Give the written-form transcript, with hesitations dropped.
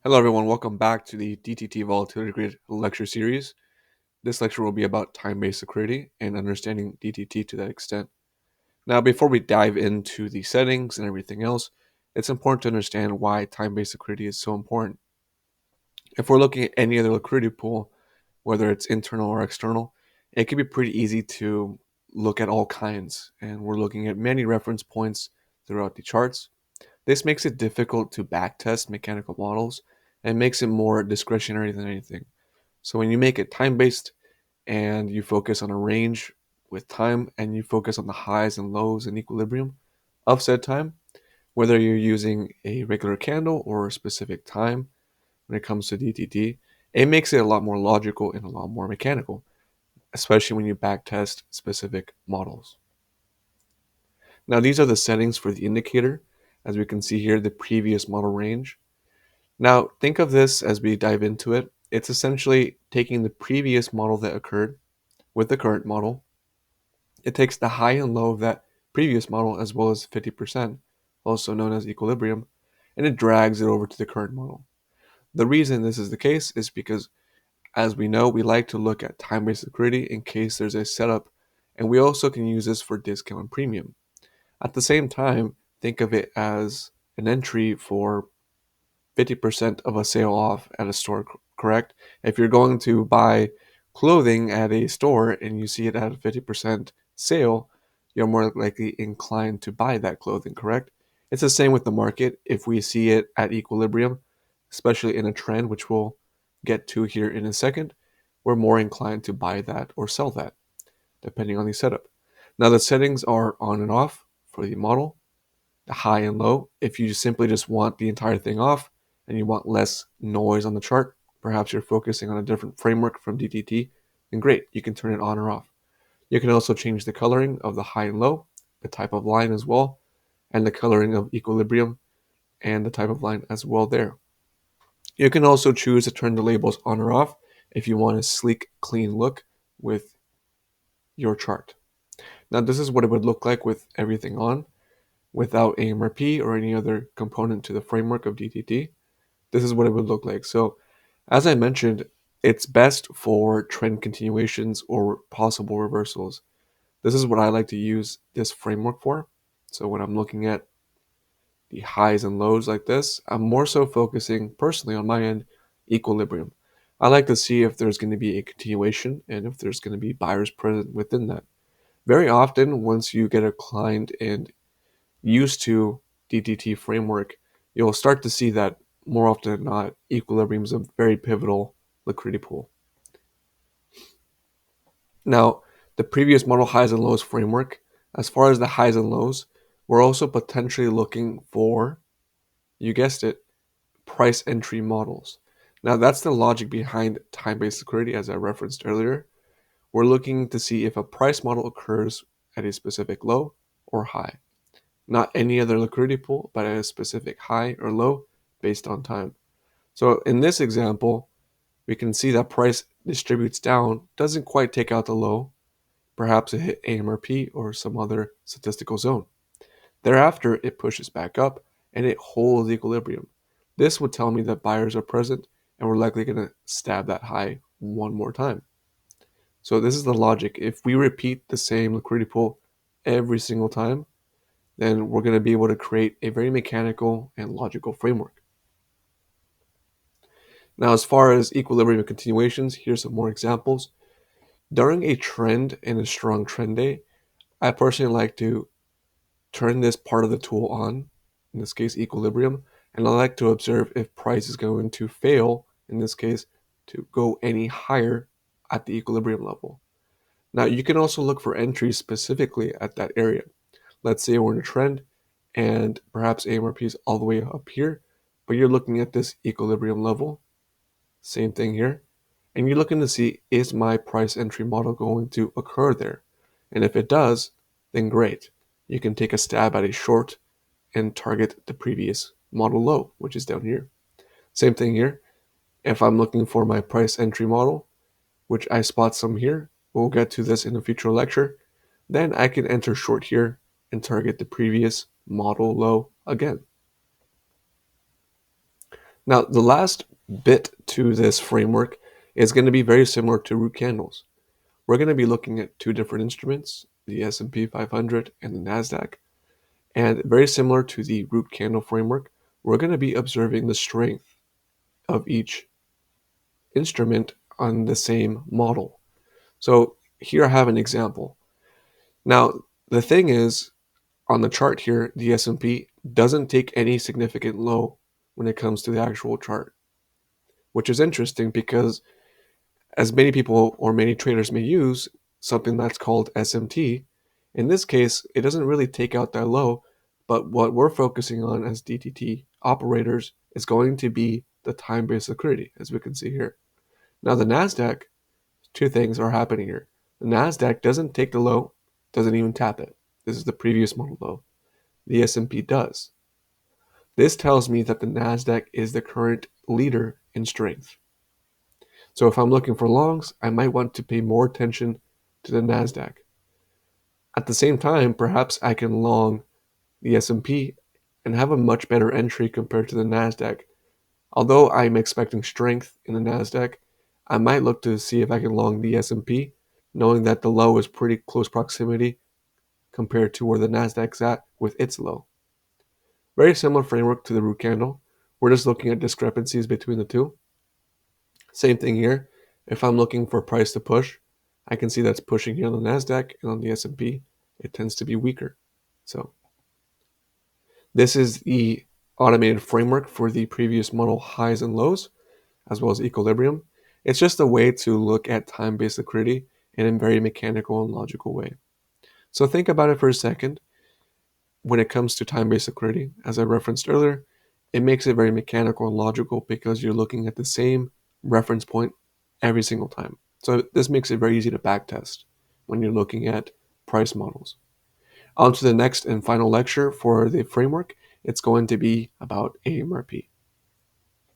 Hello everyone, welcome back to the DTT Volatility Grid lecture series. This lecture will be about time-based liquidity and understanding DTT to that extent. Now, before we dive into the settings and everything else, it's important to understand why time-based liquidity is so important. If we're looking at any other liquidity pool, whether it's internal or external, it can be pretty easy to look at all kinds, and we're looking at many reference points throughout the charts. This makes it difficult to backtest mechanical models and makes it more discretionary than anything. So when you make it time-based and you focus on a range with time and you focus on the highs and lows and equilibrium of said time, whether you're using a regular candle or a specific time when it comes to DTT, it makes it a lot more logical and a lot more mechanical, especially when you backtest specific models. Now these are the settings for the indicator. As we can see here, the previous model range. Now, think of this as we dive into it. It's essentially taking the previous model that occurred with the current model. It takes the high and low of that previous model as well as 50%, also known as equilibrium, and it drags it over to the current model. The reason this is the case is because, as we know, we like to look at time-based liquidity in case there's a setup, and we also can use this for discount and premium. At the same time, think of it as an entry for 50% of a sale off at a store, correct? If you're going to buy clothing at a store and you see it at a 50% sale, you're more likely inclined to buy that clothing, correct? It's the same with the market. If we see it at equilibrium, especially in a trend, which we'll get to here in a second, we're more inclined to buy that or sell that, depending on the setup. Now, the settings are on and off for the model, the high and low. If you simply just want the entire thing off and you want less noise on the chart, perhaps you're focusing on a different framework from DTT, then great, you can turn it on or off. You can also change the coloring of the high and low, the type of line as well, and the coloring of equilibrium and the type of line as well there. You can also choose to turn the labels on or off if you want a sleek, clean look with your chart. Now, this is what it would look like with everything on, without AMRP or any other component to the framework of DTT. This is what it would look like. So, as I mentioned, it's best for trend continuations or possible reversals. This is what I like to use this framework for. So when I'm looking at the highs and lows like this, I'm more so focusing personally on my end, equilibrium. I like to see if there's going to be a continuation and if there's going to be buyers present within that. Very often, once you get a client and used to DTT framework, you'll start to see that more often than not, equilibrium is a very pivotal liquidity pool. Now, the previous model highs and lows framework, as far as the highs and lows, we're also potentially looking for, you guessed it, price entry models. Now, that's the logic behind time-based liquidity, as I referenced earlier. We're looking to see if a price model occurs at a specific low or high. Not any other liquidity pool, but at a specific high or low based on time. So in this example, we can see that price distributes down, doesn't quite take out the low, perhaps it hit AMRP or some other statistical zone. Thereafter, it pushes back up and it holds equilibrium. This would tell me that buyers are present and we're likely going to stab that high one more time. So this is the logic. If we repeat the same liquidity pool every single time, then we're going to be able to create a very mechanical and logical framework. Now, as far as equilibrium continuations, here's some more examples. During a trend and a strong trend day, I personally like to turn this part of the tool on, in this case equilibrium, and I like to observe if price is going to fail, in this case, to go any higher at the equilibrium level. Now, you can also look for entries specifically at that area. Let's say we're in a trend and perhaps AMRP is all the way up here, but you're looking at this equilibrium level, same thing here, and you're looking to see, is my price entry model going to occur there? And if it does, then great. You can take a stab at a short and target the previous model low, which is down here. Same thing here. If I'm looking for my price entry model, which I spot some here, we'll get to this in a future lecture, then I can enter short here and target the previous model low again. Now, the last bit to this framework is going to be very similar to root candles. We're going to be looking at two different instruments, the S&P 500 and the NASDAQ. And very similar to the root candle framework, we're going to be observing the strength of each instrument on the same model. So here I have an example. Now, the thing is, on the chart here, the S&P doesn't take any significant low when it comes to the actual chart, which is interesting because as many people or many traders may use something that's called SMT, in this case, it doesn't really take out that low, but what we're focusing on as DTT operators is going to be the time-based liquidity, as we can see here. Now the NASDAQ, two things are happening here. The NASDAQ doesn't take the low, doesn't even tap it. This is the previous model low. The S&P does. This tells me that the NASDAQ is the current leader in strength. So if I'm looking for longs, I might want to pay more attention to the NASDAQ. At the same time, perhaps I can long the S&P and have a much better entry compared to the NASDAQ. Although I'm expecting strength in the NASDAQ, I might look to see if I can long the S&P, knowing that the low is pretty close proximity compared to where the NASDAQ's at with its low. Very similar framework to the root candle. We're just looking at discrepancies between the two. Same thing here. If I'm looking for price to push, I can see that's pushing here on the NASDAQ, and on the S&P, it tends to be weaker. So this is the automated framework for the previous model highs and lows, as well as equilibrium. It's just a way to look at time-based liquidity in a very mechanical and logical way. So think about it for a second. When it comes to time-based liquidity, as I referenced earlier, it makes it very mechanical and logical because you're looking at the same reference point every single time. So this makes it very easy to backtest when you're looking at price models. On to the next and final lecture for the framework. It's going to be about AMRP.